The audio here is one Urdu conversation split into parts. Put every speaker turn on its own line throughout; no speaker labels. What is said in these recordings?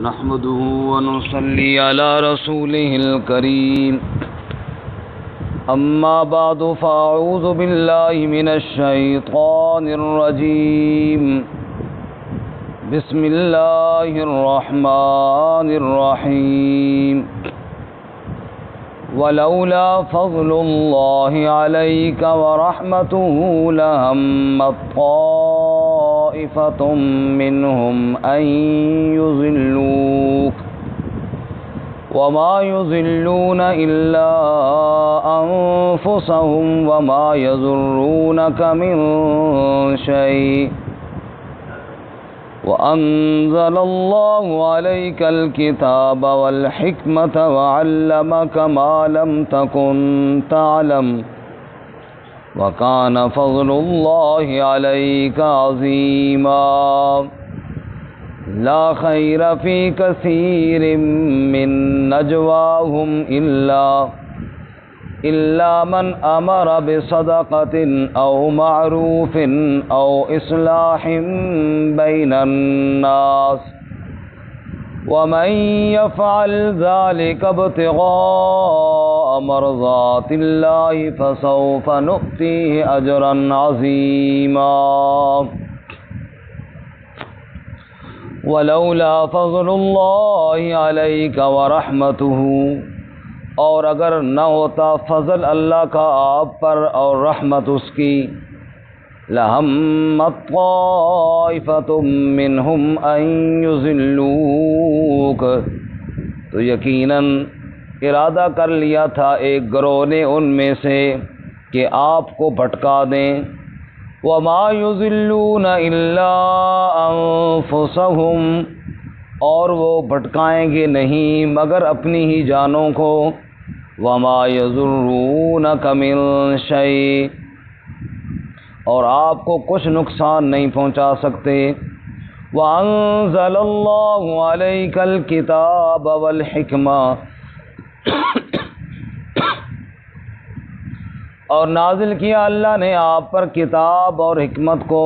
نحمده ونصلي على رسوله الكريم أما بعد فأعوذ بالله من الشيطان الرجيم بسم الله الرحمن الرحيم ولولا فضل الله عليك ورحمته لهمت طائفة منهم أن يضلوك وما يضلون إلا أنفسهم وما يضرونك من شيء وأنزل الله عليك الكتاب والحكمة وعلمك ما لم تكن تعلم وكان فضل الله عليك عظيما لا خير في كثير من نجواهم إلا من أمر بصدقة أو معروف أو إصلاح بين الناس ومن يفعل ذلك ابتغاء مرضات الله فسوف نؤتيه أجرا عظيما ولولا فضل الله عليك ورحمته اور اگر نہ ہوتا فضل اللہ کا آپ پر اور رحمت اس کی لَهَمَّتْ طَائِفَةٌ مِّنْهُمْ أَن يُضِلُّوكَ تو یقیناً ارادہ کر لیا تھا ایک گروہ نے ان میں سے کہ آپ کو بھٹکا دیں وَمَا يُضِلُّونَ إِلَّا أَنفُسَهُمْ اور وہ بھٹکائیں گے نہیں مگر اپنی ہی جانوں کو وَمَا يَضُرُّونَكَ مِن شَيْءٍ اور آپ کو کچھ نقصان نہیں پہنچا سکتے وَأَنزَلَ اللَّهُ عَلَيْكَ الْكِتَابَ وَالْحِكْمَةَ اور نازل کیا اللہ نے آپ پر کتاب اور حکمت کو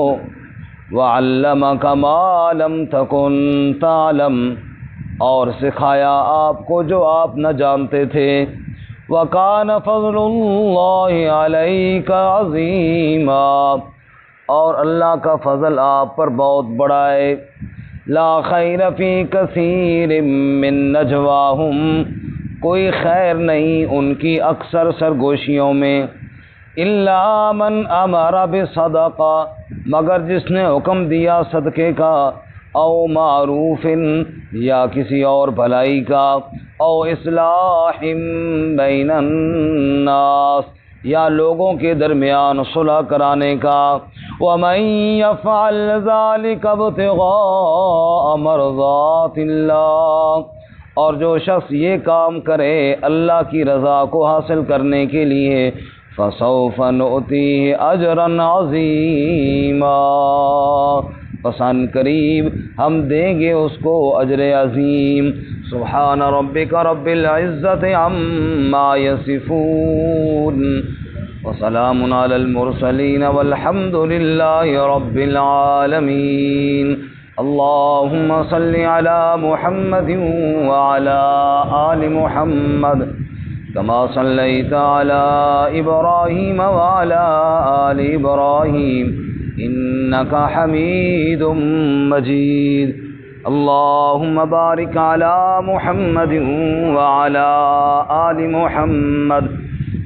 وَعَلَّمَكَ مَا لَمْ تَكُنْ تَعْلَمْ اور سکھایا آپ کو جو آپ نہ جانتے تھے وَكَانَ فَضْلُ اللَّهِ عَلَيْكَ عَظِيمًا اور اللہ کا فضل آپ پر بہت بڑا ہے لا خیر فی کثیر من نجواہم کوئی خیر نہیں ان کی اکثر سرگوشیوں میں الا من امر بصدقہ مگر جس نے حکم دیا صدقے کا او معروف یا کسی اور بھلائی کا او اصلاح بین الناس یا لوگوں کے درمیان صلح کرانے کا ومن یفعل ذلک ابتغاء مرضات اللہ اور جو شخص یہ کام کرے اللہ کی رضا کو حاصل کرنے کے لیے فسوف نؤتیہ اجرا عظیما پس ان قریب ہم دیں گے اس کو اجر عظیم سبحان ربک رب العزت عما یصفون وسلام علی المرسلین والحمد للہ رب العالمین اللہم صل علی محمد وعلی آل محمد كما صليت على إبراهيم وعلى آل إبراهيم إنك حميد مجيد اللهم بارك على محمد وعلى آل محمد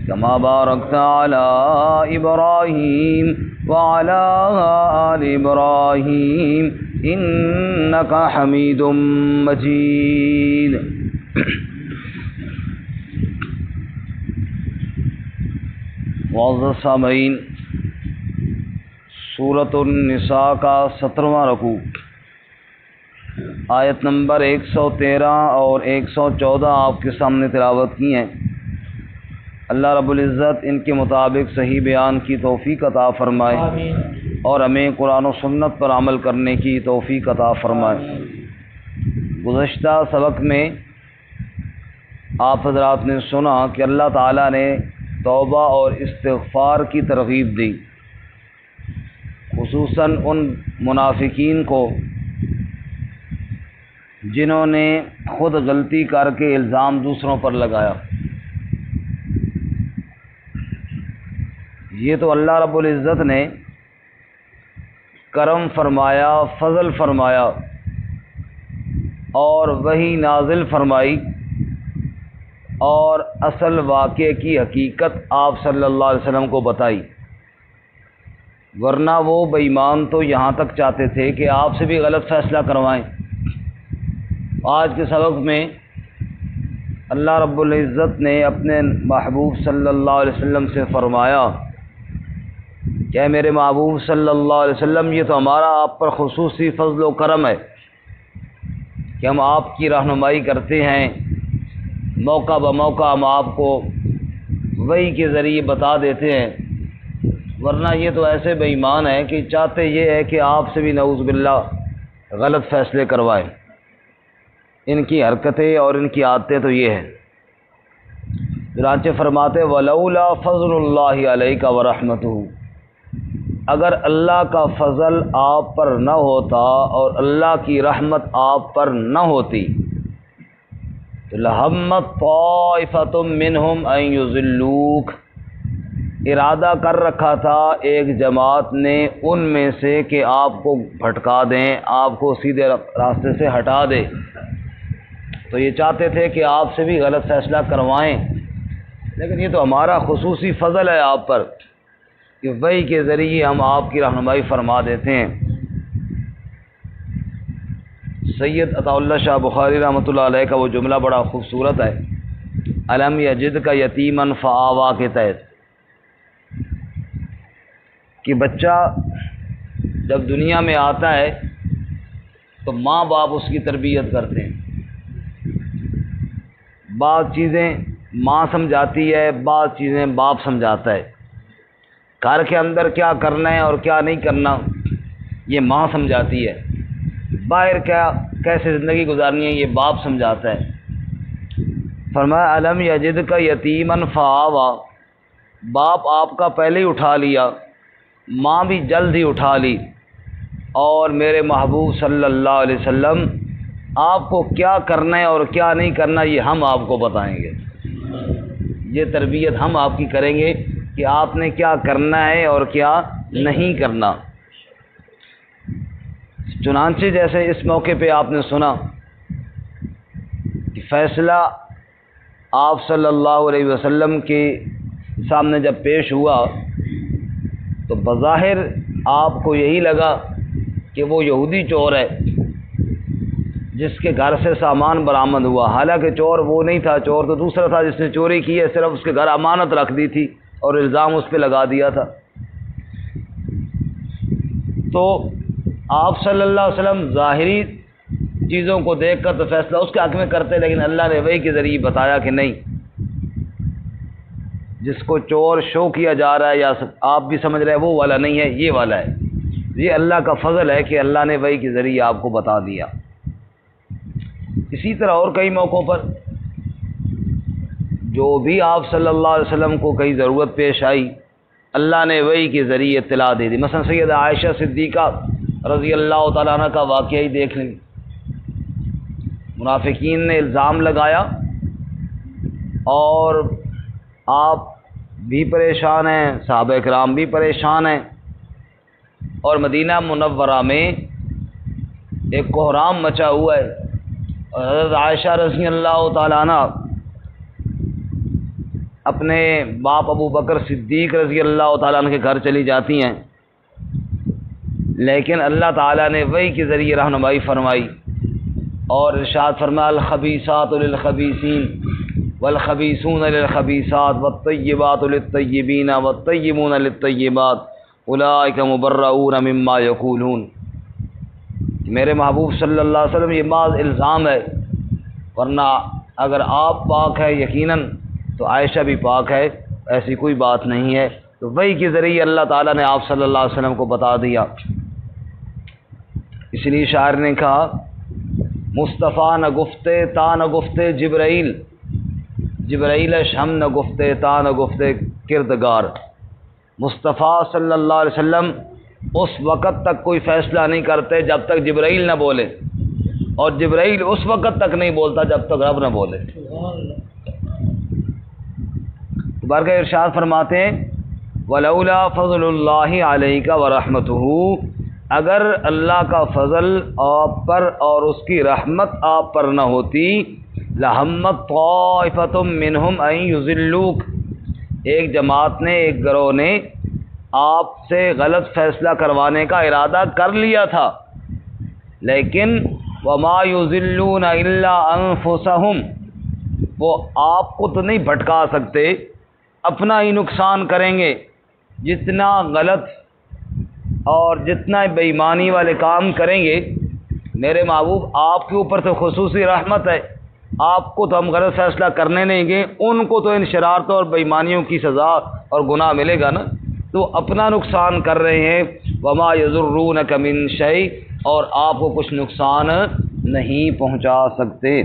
كما باركت على إبراهيم وعلى آل إبراهيم إنك حميد مجيد معزز سامعین سورۃ النساء کا 17واں رکوع آیت نمبر 113 اور 114 آپ کے سامنے تلاوت کی ہیں اللہ رب العزت ان کے مطابق صحیح بیان کی توفیق عطا فرمائے اور ہمیں قرآن و سنت پر عمل کرنے کی توفیق عطا فرمائے گزشتہ سبق میں آپ حضرات نے سنا کہ اللہ تعالیٰ نے توبہ اور استغفار کی ترغیب دی، خصوصاً ان منافقین کو جنہوں نے خود غلطی کر کے الزام دوسروں پر لگایا۔ یہ تو اللہ رب العزت نے کرم فرمایا، فضل فرمایا اور وحی نازل فرمائی اور اصل واقعے کی حقیقت آپ صلی اللہ علیہ وسلم کو بتائی، ورنہ وہ بے ایمان تو یہاں تک چاہتے تھے کہ آپ سے بھی غلط فیصلہ کروائیں۔ آج کے سبق میں اللہ رب العزت نے اپنے محبوب صلی اللہ علیہ وسلم سے فرمایا کہ اے میرے محبوب صلی اللہ علیہ وسلم، یہ تو ہمارا آپ پر خصوصی فضل و کرم ہے کہ ہم آپ کی رہنمائی کرتے ہیں، موقع بموقع ہم آپ کو وحی کے ذریعے بتا دیتے ہیں، ورنہ یہ تو ایسے بے ایمان ہیں کہ چاہتے یہ ہے کہ آپ سے بھی نعوذ باللہ غلط فیصلے کروائیں۔ ان کی حرکتیں اور ان کی عادتیں تو یہ ہیں۔ چنانچہ فرماتے وَلَوْلَا فَضْلُ اللَّهِ عَلَيْكَ وَرَحْمَتُهُ، اگر اللہ کا فضل آپ پر نہ ہوتا اور اللہ کی رحمت آپ پر نہ ہوتی تو لَهَمَّتْ طَائِفَةٌ مِّنْهُمْ أَن يُضِلُّوكَ، ارادہ کر رکھا تھا ایک جماعت نے ان میں سے کہ آپ کو بھٹکا دیں، آپ کو سیدھے راستے سے ہٹا دے، تو یہ چاہتے تھے کہ آپ سے بھی غلط فیصلہ کروائیں، لیکن یہ تو ہمارا خصوصی فضل ہے آپ پر کہ وحی کے ذریعے ہم آپ کی رہنمائی فرما دیتے ہیں۔ سید عطا اللہ شاہ بخاری رحمۃ اللہ علیہ کا وہ جملہ بڑا خوبصورت ہے، الم یجد کا یتیمن فآوا کے تحت، کہ بچہ جب دنیا میں آتا ہے تو ماں باپ اس کی تربیت کرتے ہیں، بعض چیزیں ماں سمجھاتی ہے، بعض چیزیں باپ سمجھاتا ہے، گھر کے اندر کیا کرنا ہے اور کیا نہیں کرنا یہ ماں سمجھاتی ہے، باہر کیسے زندگی گزارنی ہے یہ باپ سمجھاتا ہے۔ فرمایا الم یجد کا یتیمن فآوا، باپ آپ کا پہلے ہی اٹھا لیا، ماں بھی جلد ہی اٹھا لی، اور میرے محبوب صلی اللہ علیہ وسلم آپ کو کیا کرنا ہے اور کیا نہیں کرنا یہ ہم آپ کو بتائیں گے، یہ تربیت ہم آپ کی کریں گے کہ آپ نے کیا کرنا ہے اور کیا نہیں کرنا۔ چنانچہ جیسے اس موقع پہ آپ نے سنا کہ فیصلہ آپ صلی اللہ علیہ وسلم کے سامنے جب پیش ہوا تو بظاہر آپ کو یہی لگا کہ وہ یہودی چور ہے جس کے گھر سے سامان برآمد ہوا، حالانکہ چور وہ نہیں تھا، چور تو دوسرا تھا جس نے چوری کی ہے، صرف اس کے گھر امانت رکھ دی تھی اور الزام اس پہ لگا دیا تھا۔ تو آپ صلی اللہ علیہ وسلم ظاہری چیزوں کو دیکھ کر تو فیصلہ اس کے حق میں کرتے، لیکن اللہ نے وحی کے ذریعے بتایا کہ نہیں، جس کو چور شو کیا جا رہا ہے یا آپ بھی سمجھ رہے ہیں وہ والا نہیں ہے، یہ والا ہے۔ یہ اللہ کا فضل ہے کہ اللہ نے وحی کے ذریعے آپ کو بتا دیا۔ اسی طرح اور کئی موقعوں پر جو بھی آپ صلی اللہ علیہ وسلم کو کئی ضرورت پیش آئی اللہ نے وحی کے ذریعے اطلاع دے دی۔ مثلا سیدہ عائشہ صدیقہ رضی اللہ تعالیٰ عنہ کا واقعہ ہی دیکھ لیں، منافقین نے الزام لگایا اور آپ بھی پریشان ہیں، صحابہ کرام بھی پریشان ہیں، اور مدینہ منورہ میں ایک کوہرام مچا ہوا ہے، اور حضرت عائشہ رضی اللہ تعالیٰ عنہ اپنے باپ ابو بکر صدیق رضی اللہ تعالیٰ عنہ کے گھر چلی جاتی ہیں، لیکن اللہ تعالیٰ نے وحی کے ذریعے رہنمائی فرمائی اور ارشاد فرمایا الخبیثات للخبیثین والخبیثون للخبیثات والطیبات للطیبین والطیبون للطیبات اولئک مبرؤون مما یقولون۔ میرے محبوب صلی اللہ علیہ وسلم یہ محض الزام ہے، ورنہ اگر آپ پاک ہے یقیناً تو عائشہ بھی پاک ہے، ایسی کوئی بات نہیں ہے۔ تو وحی کے ذریعے اللہ تعالیٰ نے آپ صلی اللہ علیہ وسلم کو بتا دیا۔ اس لیے شاعر نے کہا مصطفیٰ نہ گفتے تا نہ گفتے جبرائیل، جبرائیلش ہم نہ گفتے تا نہ گفتے کردگار۔ مصطفیٰ صلی اللہ علیہ وسلم اس وقت تک کوئی فیصلہ نہیں کرتے جب تک جبرائیل نہ بولے، اور جبرائیل اس وقت تک نہیں بولتا جب تک رب نہ بولے۔ بارگاہ ارشاد فرماتے ہیں ولولا فضل اللہ علیک ورحمتہ، اگر اللہ کا فضل آپ پر اور اس کی رحمت آپ پر نہ ہوتی، لہمت طائفۃ منہم ان یضلوک، ایک جماعت نے، ایک گروہ نے آپ سے غلط فیصلہ کروانے کا ارادہ کر لیا تھا، لیکن وما یضلون الا انفسہم، وہ آپ کو تو نہیں بھٹکا سکتے، اپنا ہی نقصان کریں گے۔ جتنا غلط اور جتنا بے ایمانی والے کام کریں گے، میرے محبوب آپ کے اوپر تو خصوصی رحمت ہے، آپ کو تو ہم غلط فیصلہ کرنے نہیں گے، ان کو تو ان شرارتوں اور بے ایمانیوں کی سزا اور گناہ ملے گا نا، تو اپنا نقصان کر رہے ہیں۔ وما یضرونک من شیء، اور آپ کو کچھ نقصان نہیں پہنچا سکتے۔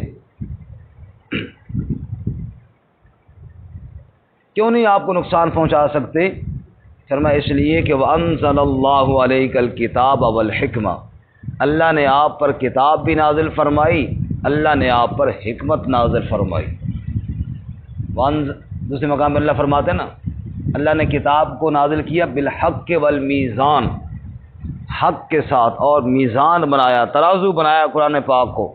کیوں نہیں آپ کو نقصان پہنچا سکتے؟ فرمایا اس لیے کہ وَأَنزَلَ اللَّهُ عَلَيْكَ الْكِتَابَ وَالْحِكْمَةَ، اللہ نے آپ پر کتاب بھی نازل فرمائی، اللہ نے آپ پر حکمت نازل فرمائی۔ دوسرے مقام میں اللہ فرماتے ہیں نا، اللہ نے کتاب کو نازل کیا بالحق والمیزان، حق کے ساتھ، اور میزان بنایا، ترازو بنایا قرآن پاک کو۔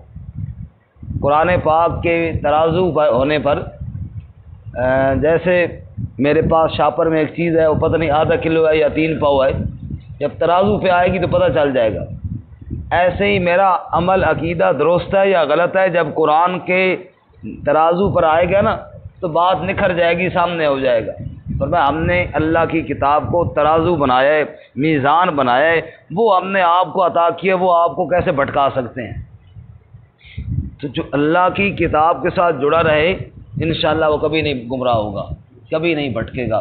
قرآن پاک کے ترازو ہونے پر جیسے میرے پاس شاپر میں ایک چیز ہے، وہ پتہ نہیں آدھا کلو ہے یا 3 پاؤ ہے، جب ترازو پہ آئے گی تو پتہ چل جائے گا۔ ایسے ہی میرا عمل عقیدہ درست ہے یا غلط ہے، جب قرآن کے ترازو پر آئے گا نا تو بات نکھر جائے گی، سامنے ہو جائے گا۔ فرمایا ہم نے اللہ کی کتاب کو ترازو بنایا ہے، میزان بنایا ہے، وہ ہم نے آپ کو عطا کیا، وہ آپ کو کیسے بھٹکا سکتے ہیں؟ تو جو اللہ کی کتاب کے ساتھ جڑا رہے انشاءاللہ وہ کبھی نہیں گمراہ ہوگا، کبھی نہیں بھٹکے گا،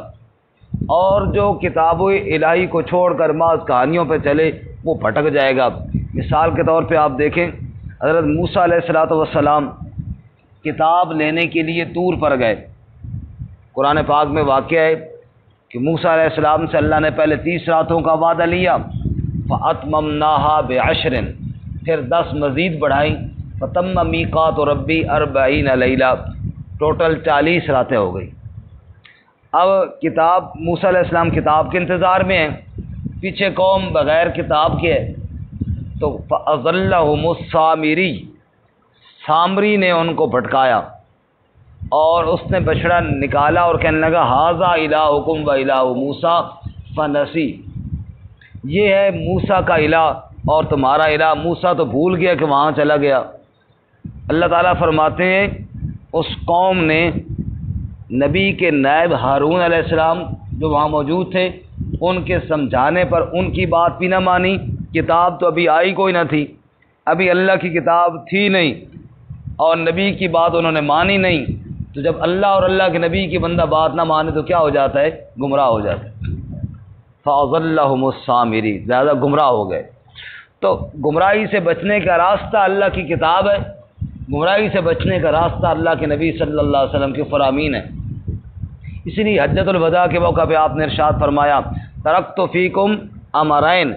اور جو کتاب الہی کو چھوڑ کر محض کہانیوں پہ چلے وہ بھٹک جائے گا۔ مثال کے طور پہ آپ دیکھیں، حضرت موسیٰ علیہ السلام کتاب لینے کے لیے طور پر گئے۔ قرآن پاک میں واقعہ ہے کہ موسیٰ علیہ السلام سے اللہ نے پہلے 30 راتوں کا وعدہ لیا، فَأَتْمَمْنَاهَا بِعَشْرٍ، پھر 10 مزید بڑھائیں، فَتَمَّ مِيقَاتُ رَبِّي 40 لَيْلَةً، ٹوٹل 40 راتیں ہو گئی۔ اب کتاب موسیٰ علیہ السلام کتاب کے انتظار میں ہیں، پیچھے قوم بغیر کتاب کے ہے، تو فَأَضَلَّهُمُ السَّامِرِي، سامری نے ان کو بھٹکایا، اور اس نے بچڑا نکالا اور کہنے لگا ھذا الہکم و الہ موسیٰ فنسی، یہ ہے موسیٰ کا الہ اور تمہارا الہ۔ موسیٰ تو بھول گیا کہ وہاں چلا گیا۔ اللہ تعالیٰ فرماتے ہیں اس قوم نے نبی کے نائب ہارون علیہ السلام جو وہاں موجود تھے، ان کے سمجھانے پر ان کی بات بھی نہ مانی، کتاب تو ابھی آئی کوئی نہ تھی، ابھی اللہ کی کتاب تھی نہیں، اور نبی کی بات انہوں نے مانی نہیں، تو جب اللہ اور اللہ کے نبی کی بندہ بات نہ مانے تو کیا ہو جاتا ہے؟ گمراہ ہو جاتا ہے۔ فَأَضَلَّهُمُ السَّامِرِي، زیادہ گمراہ ہو گئے۔ تو گمراہی سے بچنے کا راستہ اللہ کی کتاب ہے، گمراہی سے بچنے کا راستہ اللہ کے نبی صلی اللہ علیہ وسلم کے فرامین ہے۔ اسی لیے حجۃ الوداع کے موقع پہ آپ نے ارشاد فرمایا ترکت فیکم امرین،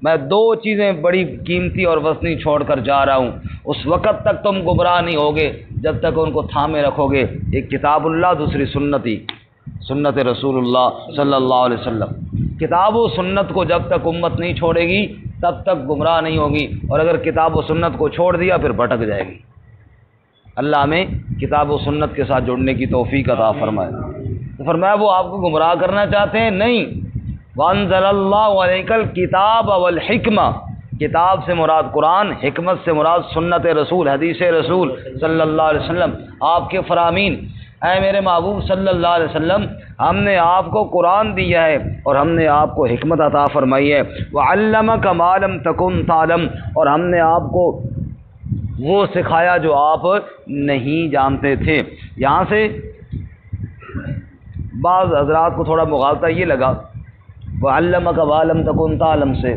میں 2 چیزیں بڑی قیمتی اور وزنی چھوڑ کر جا رہا ہوں، اس وقت تک تم گمراہ نہیں ہوگے جب تک ان کو تھامے رکھو گے، ایک کتاب اللہ، دوسری سنت رسول اللہ صلی اللہ علیہ وسلم۔ کتاب و سنت کو جب تک امت نہیں چھوڑے گی تب تک گمراہ نہیں ہوگی، اور اگر کتاب و سنت کو چھوڑ دیا پھر بھٹک جائے گی۔ اللہ ہمیں کتاب و سنت کے ساتھ جڑنے کی توفیق عطا فرمائے۔ تو فرمایا وہ آپ کو گمراہ کرنا چاہتے ہیں؟ نہیں، وَأَنزَلَ اللَّهُ عَلَيْكَ الْكِتَابَ وَالْحِكْمَةَ، کتاب سے مراد قرآن، حکمت سے مراد سنت رسول، حدیث رسول صلی اللہ علیہ وسلم، آپ کے فرامین۔ اے میرے محبوب صلی اللہ علیہ وسلم، ہم نے آپ کو قرآن دیا ہے اور ہم نے آپ کو حکمت عطا فرمائی ہے۔ وَعَلَّمَكَ مَا لَمْ تَكُنْ تَعْلَمْ، اور ہم نے آپ کو وہ سکھایا جو آپ نہیں جانتے تھے۔ یہاں سے بعض حضرات کو تھوڑا مغالطہ یہ لگا، وَعَلَّمَكَ مَا لَمْ تَكُنْ تَعْلَمْ سے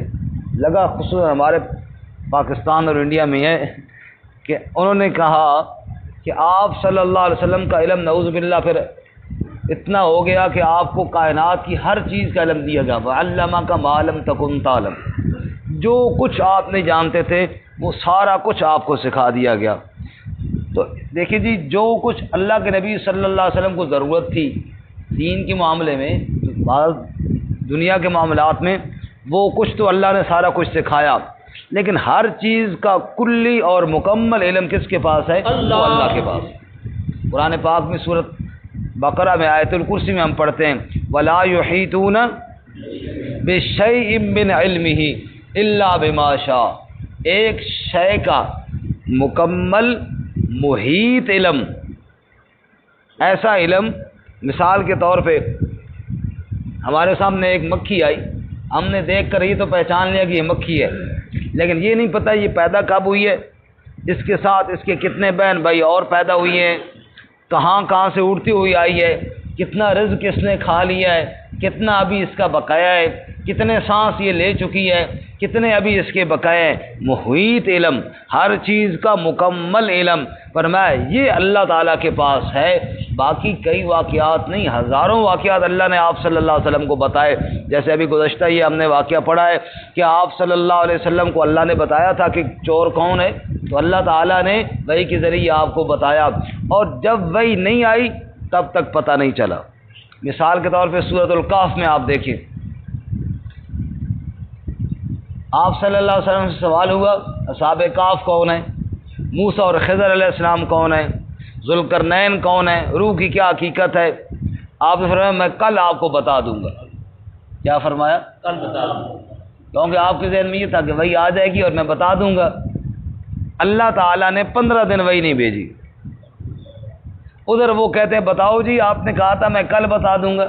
لگا، خصوصاً ہمارے پاکستان اور انڈیا میں ہے کہ انہوں نے کہا کہ آپ صلی اللہ علیہ وسلم کا علم نعوذ باللہ پھر اتنا ہو گیا کہ آپ کو کائنات کی ہر چیز کا علم دیا گیا۔ وَعَلَّمَكَ مَا لَمْ تَكُنْ تَعْلَمْ، جو کچھ آپ نہیں جانتے تھے وہ سارا کچھ آپ کو سکھا دیا گیا۔ تو دیکھیے جی، جو کچھ اللہ کے نبی صلی اللہ علیہ وسلم کو ضرورت تھی دین کے معاملے میں، دنیا کے معاملات میں، وہ کچھ تو اللہ نے سارا کچھ سکھایا، لیکن ہر چیز کا کلی اور مکمل علم کس کے پاس ہے؟ وہ اللہ کے پاس۔ قرآن پاک میں سورۃ بقرہ میں آیت الکرسی میں ہم پڑھتے ہیں وَلَا يُحِيطُونَ بِشَيْءٍ مِّنْ عِلْمِهِ إِلَّا بِمَا شَاءَ، ایک شے کا مکمل محیط علم، ایسا علم، مثال کے طور پہ ہمارے سامنے ایک مکھی آئی، ہم نے دیکھ کر یہ تو پہچان لیا کہ یہ مکھی ہے، لیکن یہ نہیں پتہ یہ پیدا کب ہوئی ہے، اس کے ساتھ اس کے کتنے بہن بھائی اور پیدا ہوئی ہیں، کہاں سے اڑتی ہوئی آئی ہے، کتنا رزق اس نے کھا لیا ہے، کتنا ابھی اس کا بقایا ہے، کتنے سانس یہ لے چکی ہے، کتنے ابھی اس کے بقایا ہے۔ محیط علم، ہر چیز کا مکمل علم، فرمایا یہ اللہ تعالیٰ کے پاس ہے۔ باقی کئی واقعات نہیں، ہزاروں واقعات اللہ نے آپ صلی اللہ علیہ وسلم کو بتائے، جیسے ابھی گزشتہ یہ ہم نے واقعہ پڑھا ہے کہ آپ صلی اللہ علیہ وسلم کو اللہ نے بتایا تھا کہ چور کون ہے، تو اللہ تعالیٰ نے وحی کے ذریعے آپ کو بتایا، اور جب وحی نہیں آئی تب تک پتہ نہیں چلا۔ مثال کے طور پہ سورۃ الکہف میں آپ دیکھیں، آپ صلی اللہ علیہ وسلم سے سوال ہوا اصحاب کہف کون ہیں، موسیٰ اور خضر علیہ السلام کون ہیں، ذوالقرنین کون ہے، روح کی کیا حقیقت ہے، آپ نے فرمایا میں کل آپ کو بتا دوں گا۔ کیا فرمایا؟ کل بتا دوں گا، کیونکہ آپ کے ذہن میں یہ تھا کہ وہی آ جائے گی اور میں بتا دوں گا۔ اللہ تعالیٰ نے 15 دن وہی نہیں بھیجی، ادھر وہ کہتے ہیں بتاؤ جی آپ نے کہا تھا میں کل بتا دوں گا،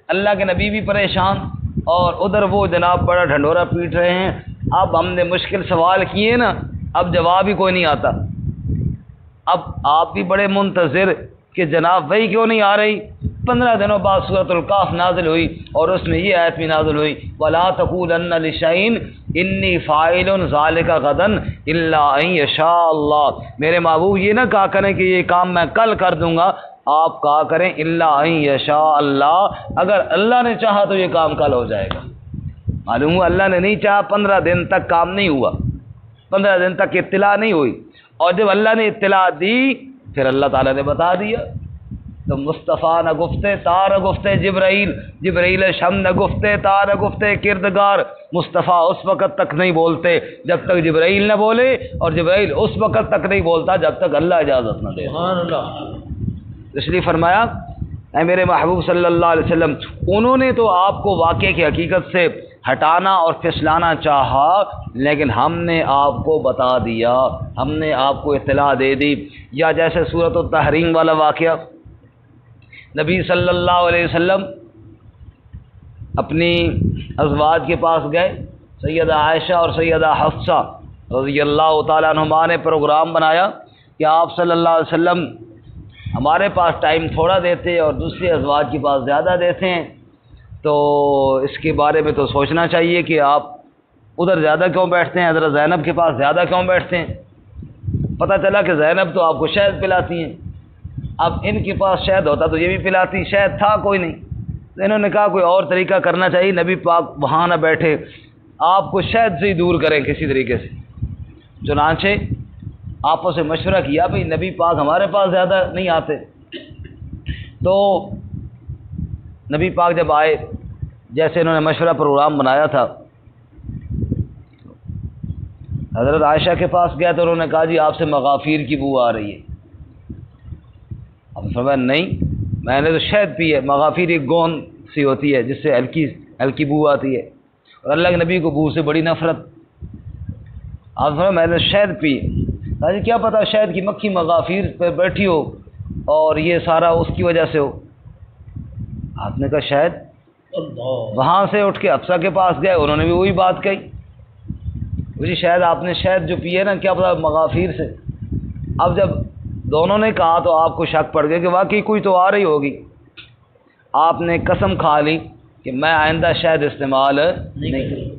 اللہ کے نبی بھی پریشان، اور ادھر وہ جناب بڑا ڈھنڈورا پیٹ رہے ہیں، اب ہم نے مشکل سوال کیے نا، اب جواب ہی کوئی نہیں آتا، اب آپ بھی بڑے منتظر کہ جناب وہی کیوں نہیں آ رہی۔ 15 دنوں بعد سورۃ الکہف نازل ہوئی، اور اس میں یہ آیت بھی نازل ہوئی وَلَا تَقُولَنَّ لِشَيْءٍ إِنِّي فَاعِلٌ ذَلِكَ غَدًا إِلَّا أَن يَشَاءَ اللَّهُ، میرے محبوب یہ نہ کہا کریں کہ یہ کام میں کل کر دوں گا، آپ کہا کریں إِلَّا أَن يَشَاءَ اللَّهُ، اگر اللہ نے چاہا تو یہ کام کل ہو جائے گا۔ معلوم ہوا اللہ نے نہیں چاہا، 15 دن تک کام نہیں ہوا، 15 دن تک اطلاع نہیں ہوئی، اور جب اللہ نے اطلاع دی پھر اللہ تعالیٰ نے بتا دیا۔ تو مصطفیٰ نہ گفتے تا نہ گفتے جبرائیل، جبرائیل شم نہ گفتے تا نہ گفتے کردگار، مصطفیٰ اس وقت تک نہیں بولتے جب تک جبرائیل نہ بولے، اور جبرائیل اس وقت تک نہیں بولتا جب تک اللہ اجازت نہ دے۔ سبحان اللہ۔ اس لیے فرمایا اے میرے محبوب صلی اللہ علیہ وسلم، انہوں نے تو آپ کو واقعے کی حقیقت سے ہٹانا اور پھسلانا چاہا، لیکن ہم نے آپ کو بتا دیا، ہم نے آپ کو اطلاع دے دی۔ یا جیسے سورۃ التحریم والا واقعہ، نبی صلی اللہ علیہ وسلم اپنی ازواج کے پاس گئے، سیدہ عائشہ اور سیدہ حفصہ رضی اللہ تعالیٰ عنہما نے پروگرام بنایا کہ آپ صلی اللہ علیہ وسلم ہمارے پاس ٹائم تھوڑا دیتے اور دوسری ازواج کے پاس زیادہ دیتے ہیں، تو اس کے بارے میں تو سوچنا چاہیے کہ آپ ادھر زیادہ کیوں بیٹھتے ہیں، حضرت زینب کے پاس زیادہ کیوں بیٹھتے ہیں۔ پتہ چلا کہ زینب تو آپ کو شہد پلاتی ہیں، اب ان کے پاس شہد ہوتا تو یہ بھی پلاتی، شہد تھا کوئی نہیں، تو انہوں نے کہا کوئی اور طریقہ کرنا چاہیے، نبی پاک وہاں نہ بیٹھے، آپ کو شہد سے ہی دور کریں کسی طریقے سے۔ چنانچہ آپس سے مشورہ کیا بھئی نبی پاک ہمارے پاس زیادہ نہیں آتے، تو نبی پاک جب آئے، جیسے انہوں نے مشورہ پروگرام بنایا تھا، حضرت عائشہ کے پاس گیا تو انہوں نے کہا جی آپ سے مغافیر کی بو آ رہی ہے۔ اب فرمایا نہیں، میں نے تو شہد پی ہے، مغافیر ایک گوند سی ہوتی ہے جس سے ہلکی بو آتی ہے، اور اللہ کے نبی کو بو سے بڑی نفرت۔ آپ فرمایا میں نے شہد پی، کہا جی کیا پتہ شہد کی مکھی مغافیر پہ بیٹھی ہو اور یہ سارا اس کی وجہ سے ہو۔ آپ نے کہا شہد، وہاں سے اٹھ کے حفصہ کے پاس گئے، انہوں نے بھی وہی بات کہی، جی شاید آپ نے شہد جو پیے نا کیا پتہ مغافیر سے۔ اب جب دونوں نے کہا تو آپ کو شک پڑ گیا کہ واقعی کوئی تو آ رہی ہوگی، آپ نے قسم کھا لی کہ میں آئندہ شہد استعمال نہیں کروں۔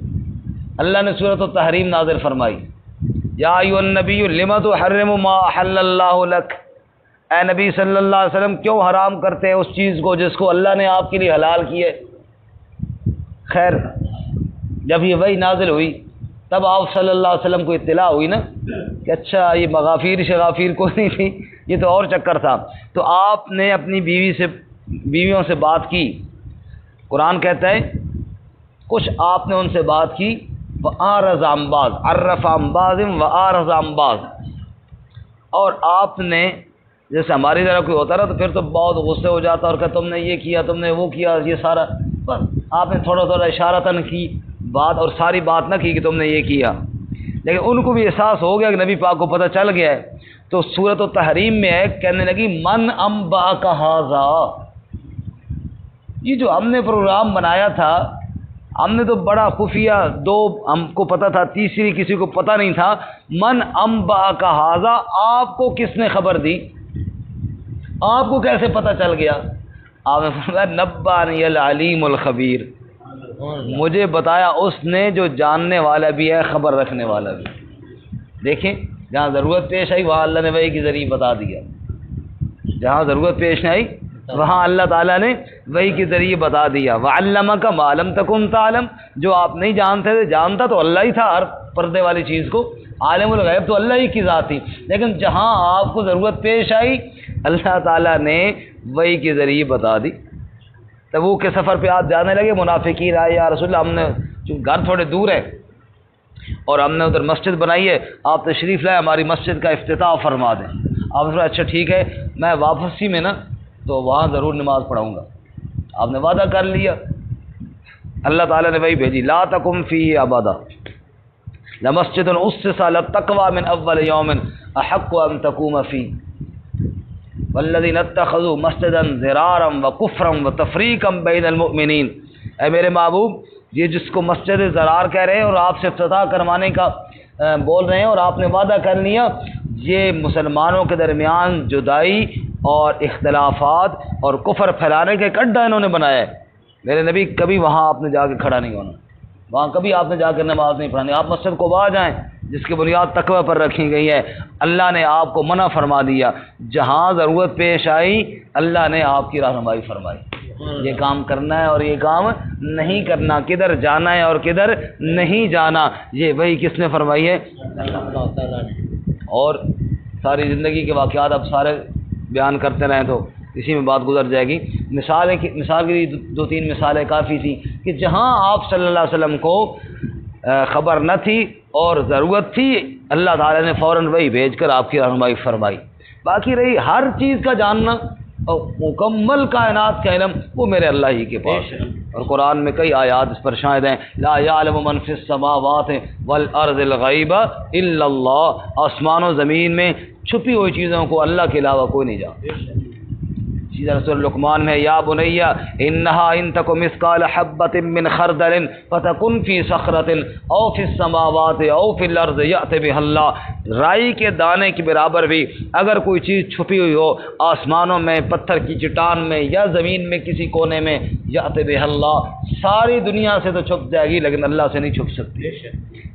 اللہ نے سورۃ التحریم نازل فرمائی، یا ایھا النبی لم تحرم ما احل اللہ لک، اے نبی صلی اللہ علیہ وسلم کیوں حرام کرتے ہیں اس چیز کو جس کو اللہ نے آپ کے لیے حلال کی ہے۔ خیر جب یہ وحی نازل ہوئی تب آپ صلی اللہ علیہ وسلم کو اطلاع ہوئی نا کہ اچھا یہ مغافیر شغافیر کو نہیں تھی، یہ تو اور چکر تھا۔ تو آپ نے اپنی بیویوں سے بات کی، قرآن کہتا ہے کچھ آپ نے ان سے بات کی، وَأَعْرَضَ عَن بَعْضٍ عَرَّفَ عَن بَعْضٍ وَأَعْرَضَ عَن بَعْضٍ، اور آپ نے جیسے ہماری طرح کوئی ہوتا رہا تو پھر تو بہت غصے ہو جاتا اور کہ تم نے یہ کیا، تم نے وہ کیا، یہ سارا بس آپ نے تھوڑا تھوڑا اشارتاً کی بات اور ساری بات نہ کی کہ تم نے یہ کیا، لیکن ان کو بھی احساس ہو گیا کہ نبی پاک کو پتہ چل گیا ہے۔ تو سورۃ التحریم میں ہے، کہنے لگی من انبأک ھذا، یہ جو ہم نے پروگرام بنایا تھا ہم نے تو بڑا خفیہ، دو ہم کو پتہ تھا، تیسری کسی کو پتہ نہیں تھا۔ من انبأک ھذا، آپ کو کس نے خبر دی، آپ کو کیسے پتہ چل گیا؟ آپ نے فرمایا نبانی العلیم الخبیر، مجھے بتایا اس نے جو جاننے والا بھی ہے خبر رکھنے والا بھی۔ دیکھیں جہاں ضرورت پیش آئی وہاں اللہ نے وحی کے ذریعے بتا دیا، جہاں ضرورت پیش نہ آئی وہاں اللہ تعالیٰ نے وحی کے ذریعے بتا دیا۔ وعلمک ما لم تکن تعلم، جو آپ نہیں جانتے تھے، جانتا تو اللہ ہی تھا ہر پردے والی چیز کو، عالم الغیب تو اللہ ہی کی ذات تھی، لیکن جہاں آپ کو ضرورت پیش آئی اللہ تعالیٰ نے وحی کے ذریعے بتا دی۔ تبوک کے سفر پہ آپ جانے لگے، منافقین آئے، یا رسول اللہ ہم نے چونکہ گھر تھوڑے دور ہے اور ہم نے ادھر مسجد بنائی ہے، آپ تشریف لائے ہماری مسجد کا افتتاح فرما دیں۔ آپ نے کہا اچھا ٹھیک ہے، میں واپسی میں نا تو وہاں ضرور نماز پڑھاؤں گا۔ آپ نے وعدہ کر لیا، اللہ تعالیٰ نے وہی بھیجی، لا تقم فیہ ابدا لمسجد اسس علی التقوی من اول یوم احق ان تقوم فیہ والذین اتخذوا مسجدا ضرارا وکفرا وتفریقا بین المؤمنین۔ اے میرے محبوب، یہ جس کو مسجد ضرار کہہ رہے ہیں اور آپ سے افتتاح کروانے کا بول رہے ہیں اور آپ نے وعدہ کر لیا، یہ مسلمانوں کے درمیان جدائی اور اختلافات اور کفر پھیلانے کا ایک اڈا انہوں نے بنایا ہے۔ میرے نبی کبھی وہاں آپ نے جا کے کھڑا نہیں ہونا، وہاں کبھی آپ نے جا کے نماز نہیں پڑھانی۔ آپ مسجد قباء جائیں جس کی بنیاد تقوی پر رکھی گئی ہے، اللہ نے آپ کو منع فرما دیا، جہاں ضرورت پیش آئی اللہ نے آپ کی رہنمائی فرمائی، یہ کام کرنا ہے اور یہ کام نہیں کرنا، کدھر جانا ہے اور کدھر نہیں جانا، یہ وہی کس نے فرمائی ہے؟ اللہ تعالیٰ نے۔ اور ساری زندگی کے واقعات اب سارے بیان کرتے رہیں تو اسی میں بات گزر جائے گی۔ مثال کے لیے دو تین مثالیں کافی تھیں کہ جہاں آپ صلی اللہ علیہ وسلم کو خبر نہ تھی اور ضرورت تھی، اللہ تعالیٰ نے فوراً وہی بھیج کر آپ کی رہنمائی فرمائی۔ باقی رہی ہر چیز کا جاننا اور مکمل کائنات کا علم، وہ میرے اللہ ہی کے پاس ہے، اور قرآن میں کئی آیات اس پر شاہد ہیں، لا یعلم من فی السماوات والارض الغیب الا اللہ، آسمان و زمین میں چھپی ہوئی چیزوں کو اللہ کے علاوہ کوئی نہیں جانتا۔ رسول لقمان میں یا بنی انہا ان تک مثقال حبۃ من خردل فتکن فی صخرۃ او فی السماوات او فی الارض یأت بها اللہ، رائی کے دانے کے برابر بھی اگر کوئی چیز چھپی ہوئی ہو آسمانوں میں، پتھر کی چٹان میں یا زمین میں کسی کونے میں، یأت بها اللہ، ساری دنیا سے تو چھپ جائے گی لیکن اللہ سے نہیں چھپ سکتی۔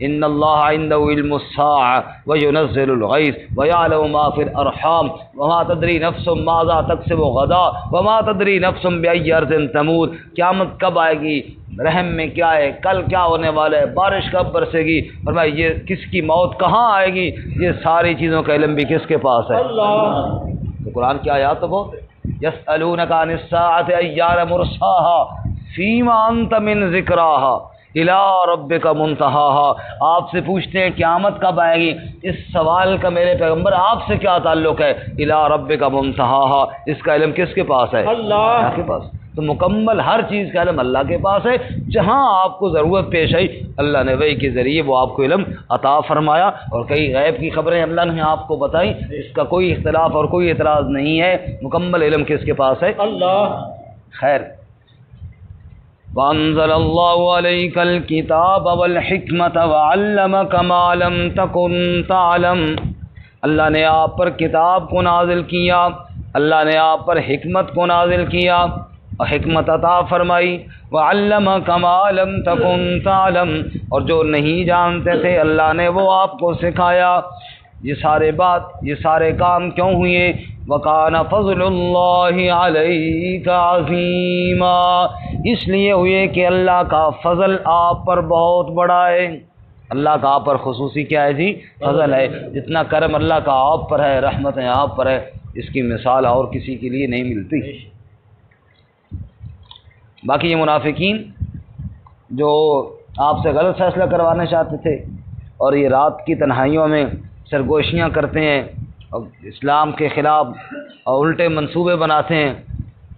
ان اللہ عنده علم الساعة وينزل الغيث ويعلم ما في الارحام وما تدري نفس ماذا تكسب غدا وما تدري نفس بأي ارض تموت، قیامت کب آئے گی، رحم میں کیا ہے، کل کیا ہونے والا ہے، بارش کب برسے گی، فرمایا یہ کس کی موت کہاں آئے گی، یہ ساری چیزوں کا علم بھی کس کے پاس ہے؟ اللہ۔ تو قرآن کی آیات تو بہت یسألونک عن الساعة ایان مرساها فیما انت من ذکراها الی ربک منتہاها، آپ سے پوچھتے ہیں قیامت کب آئے گی، اس سوال کا میرے پیغمبر آپ سے کیا تعلق ہے؟ الی ربک منتہاها، اس کا علم کس کے پاس ہے؟ اللہ کے پاس۔ تو مکمل ہر چیز کا علم اللہ کے پاس ہے، جہاں آپ کو ضرورت پیش آئی اللہ نے وحی کے ذریعے وہ آپ کو علم عطا فرمایا، اور کئی غیب کی خبریں اللہ نے آپ کو بتائی، اس کا کوئی اختلاف اور کوئی اعتراض نہیں ہے، مکمل علم کس کے پاس ہے؟ اللہ۔ خیر، وَأَنزَلَ اللَّهُ عَلَيْكَ الْكِتَابَ وَالْحِكْمَةَ وَعَلَّمَكَ مَا لَمْ تَكُنْ تَعْلَمْ، اللہ نے آپ پر کتاب کو نازل کیا، اللہ نے آپ پر حکمت کو نازل کیا اور حکمت عطا فرمائی، وَعَلَّمَكَ مَا لَمْ تَكُنْ تَعْلَمْ، اور جو نہیں جانتے تھے اللہ نے وہ آپ کو سکھایا۔ یہ سارے کام کیوں ہوئے؟ وَكَانَ فَضْلُ اللَّهِ عَلَيْكَ عَظِيمًا، اس لیے ہوئے کہ اللہ کا فضل آپ پر بہت بڑا ہے، اللہ کا آپ پر خصوصی کیا ہے جی؟ فضل ہے۔ جتنا کرم اللہ کا آپ پر ہے، رحمتیں آپ پر ہے، اس کی مثال اور کسی کے لیے نہیں ملتی۔ باقی یہ منافقین جو آپ سے غلط فیصلہ کروانا چاہتے تھے اور یہ رات کی تنہائیوں میں سرگوشیاں کرتے ہیں اور اسلام کے خلاف اور الٹے منصوبے بناتے ہیں،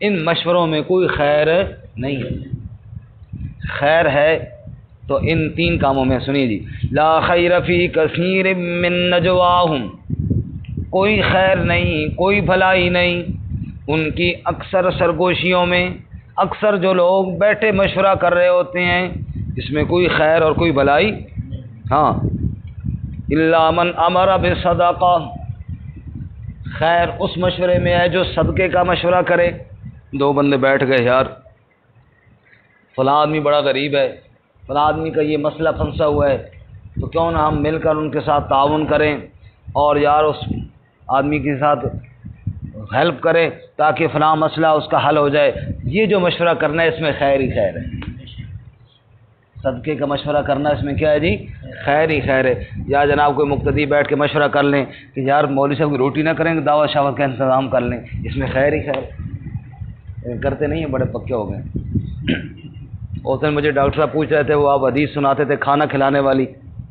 ان مشوروں میں کوئی خیر نہیں ہے۔ خیر ہے تو ان تین کاموں میں، سنیے جی، لا خیر فی کثیر من نجواہم، کوئی خیر نہیں، کوئی بھلائی نہیں ان کی اکثر سرگوشیوں میں۔ اکثر جو لوگ بیٹھے مشورہ کر رہے ہوتے ہیں اس میں کوئی خیر اور کوئی بھلائی، ہاں، الا من امر بصدقہ، خیر اس مشورے میں ہے جو صدقے کا مشورہ کرے۔ دو بندے بیٹھ گئے، یار فلاں آدمی بڑا غریب ہے، فلاں آدمی کا یہ مسئلہ پھنسا ہوا ہے، تو کیوں نہ ہم مل کر ان کے ساتھ تعاون کریں اور یار اس آدمی کے ساتھ ہیلپ کریں تاکہ فلاں مسئلہ اس کا حل ہو جائے۔ یہ جو مشورہ کرنا ہے اس میں خیر ہی خیر ہے۔ صدقے کا مشورہ کرنا اس میں کیا ہے جی؟ خیر ہی خیر ہے۔ یا جناب کوئی مقتدی بیٹھ کے مشورہ کر لیں کہ یار مولوی صاحب کی روٹی نہ کریں گے، دعوت شاوت کا انتظام کر لیں، اس میں خیر ہی خیر ہے۔ کرتے نہیں ہیں، بڑے پکے ہو گئے۔ اس دن مجھے ڈاکٹر صاحب پوچھ رہے تھے، وہ آپ حدیث سناتے تھے کھانا کھلانے والی،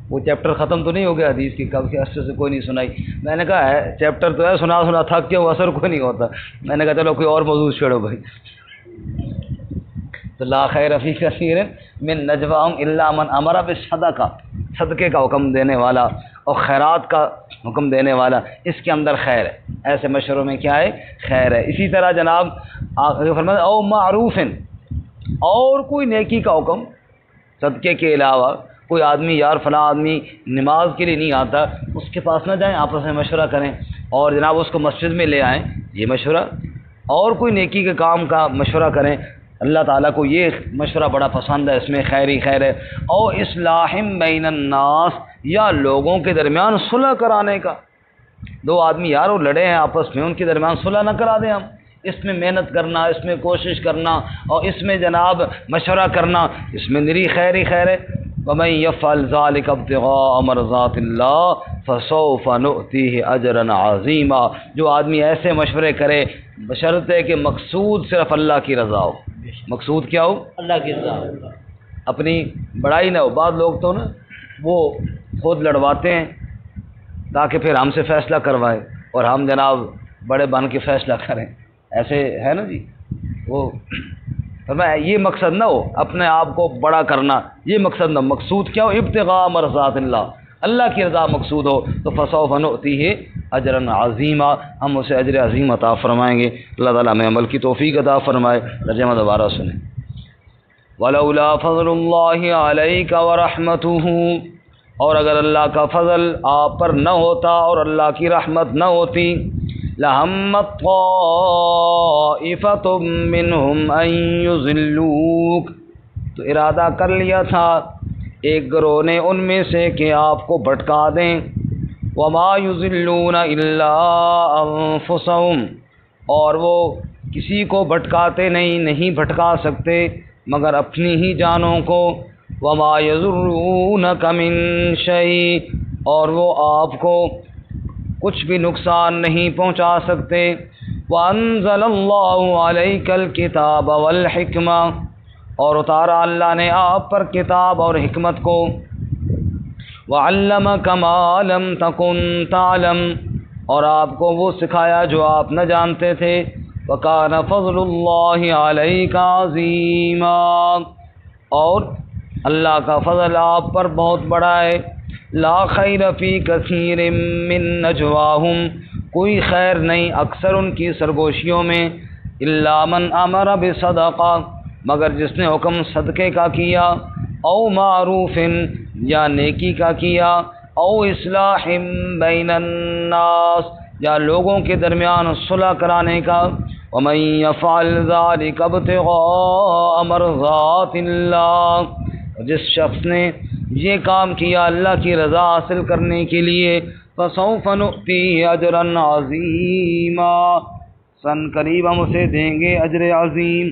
وہ چیپٹر ختم تو نہیں ہو گیا حدیث کی؟ کب کے عرصے سے کوئی نہیں سنائی۔ میں نے کہا ہے چیپٹر تو ہے، سنا تھک کے وہ اثر کوئی نہیں ہوتا۔ میں نے کہا چلو کوئی اور موضوع چھیڑو بھائی۔ تو لا خیر فی کثیر من نجواہم الا من امر بالصدقہ، صدقے کا حکم دینے والا اور خیرات کا حکم دینے والا، اس کے اندر خیر ہے۔ ایسے مشوروں میں کیا ہے؟ خیر ہے۔ اسی طرح جناب فرمایا او معروف، اور کوئی نیکی کا حکم صدقے کے علاوہ، کوئی آدمی یار فلاں آدمی نماز کے لیے نہیں آتا، اس کے پاس نہ جائیں، آپس میں مشورہ کریں اور جناب اس کو مسجد میں لے آئیں، یہ مشورہ۔ اور کوئی نیکی کے کام کا مشورہ کریں، اللہ تعالیٰ کو یہ مشورہ بڑا پسند ہے، اس میں خیر ہی خیر ہے۔ او اصلاح بین الناس، یا لوگوں کے درمیان صلح کرانے کا۔ دو آدمی یار وہ لڑے ہیں آپس میں، ان کے درمیان صلح نہ کرا دیں ہم، اس میں محنت کرنا، اس میں کوشش کرنا اور اس میں جناب مشورہ کرنا، اس میں نری خیر ہی خیر ہے۔ وَمَن يَفْعَلْ ذَلِكَ ابْتِغَاءَ مَرْضَاتِ اللَّهِ فَسَوْفَ نُؤْتِيهِ أَجْرًا عَظِيمًا، جو آدمی ایسے مشورے کرے بشرط ہے کہ مقصود صرف اللہ کی رضا ہو۔ مقصود کیا ہو؟ اللہ کی رضا، اپنی بڑائی نہ ہو۔ بعض لوگ تو نا وہ خود لڑواتے ہیں تاکہ پھر ہم سے فیصلہ کروائے اور ہم جناب بڑے بن کے فیصلہ کریں، ایسے ہے نا جی۔ وہ فرمایا یہ مقصد نہ ہو اپنے آپ کو بڑا کرنا، یہ مقصد نہ، مقصود کیا ہو؟ ابتغاء مرضات اللہ، اللہ کی رضا مقصود ہو تو فسوف نؤتیہ اجرا عظیما، ہم اسے اجر عظیم عطا فرمائیں گے۔ اللہ تعالیٰ ہمیں عمل کی توفیق عطا فرمائے۔ ترجمہ دوبارہ سنیں۔ ولولا فضل اللہ علیک ورحمتہ، اور اگر اللہ کا فضل آپ پر نہ ہوتا اور اللہ کی رحمت نہ ہوتی، لہمت طائفۃ منہم ان یضلوک، تو ارادہ کر لیا تھا ایک گروہ نے ان میں سے کہ آپ کو بھٹکا دیں۔ وما یضلون الا انفسہم، اور وہ کسی کو بھٹکاتے نہیں بھٹکا سکتے مگر اپنی ہی جانوں کو۔ وما یضرونک من شیء، اور وہ آپ کو کچھ بھی نقصان نہیں پہنچا سکتے۔ وانزل اللہ علیک الکتاب والحکمہ، اور اتارا اللہ نے آپ پر کتاب اور حکمت کو۔ وعلمک ما لم تکن تعلم، اور آپ کو وہ سکھایا جو آپ نہ جانتے تھے۔ وکان فضل اللہ علیک عظیما، اور اللہ کا فضل آپ پر بہت بڑا ہے۔ لا خیر فی کثیر من نجواہم، کوئی خیر نہیں اکثر ان کی سرگوشیوں میں، الا من امر بصدقہ، مگر جس نے حکم صدقے کا کیا، او معروف، یا نیکی کا کیا، او اصلاح بین الناس، یا لوگوں کے درمیان صلح کرانے کا۔ ومن یفعل ذلک ابتغاء مرضات اللہ، جس شخص نے یہ کام کیا اللہ کی رضا حاصل کرنے کے لیے، فسوف نؤتیہ اجرا عظیما، سن قریب ہم اسے دیں گے اجر عظیم۔